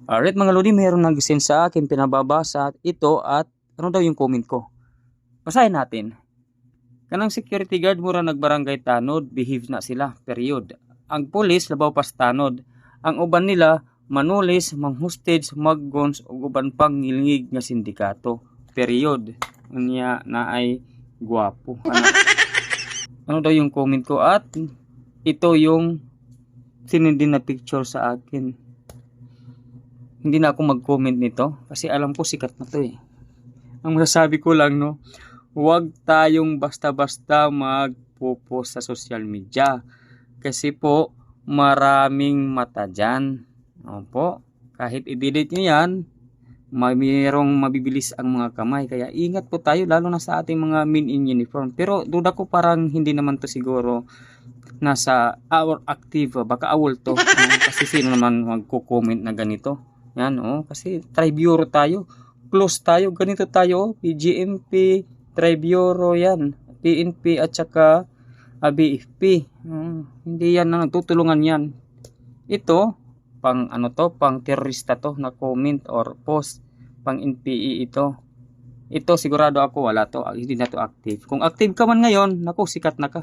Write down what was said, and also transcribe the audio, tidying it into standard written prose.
Alright mga lodi, mayroong nag-send sa akin, pinababasa ito at ano daw yung comment ko. Basahin natin. Kanang security guard mura nagbarangay tanod, behave na sila, period. Ang pulis labaw pas tanod. Ang uban nila manulis, manghostage, maggons ug uban pang ngilngig nga sindikato, period. Unya na ay guwapo. Ano daw yung comment ko at ito yung sinindi na picture sa akin. Hindi na ako mag-comment nito kasi alam ko sikat na to eh. Ang masasabi ko lang no, huwag tayong basta-basta magpo-post sa social media. Kasi po, maraming mata dyan. Opo, kahit i-delete nyo yan, mayroong mabibilis ang mga kamay. Kaya ingat po tayo, lalo na sa ating mga men in uniform. Pero duda ko parang hindi naman to siguro nasa our active. Baka awol to. Kasi sino naman magko-comment na ganito. Yan, kasi tri-bureau tayo. Close tayo, ganito tayo. PGMP, tri-bureau yan. PNP at saka BFP. Hindi yan na nagtutulungan yan. Ito, pang ano to, pang terorista to na comment or post. Pang NPE ito. Ito sigurado ako wala to, hindi na to active. Kung active ka man ngayon, naku, sikat na ka.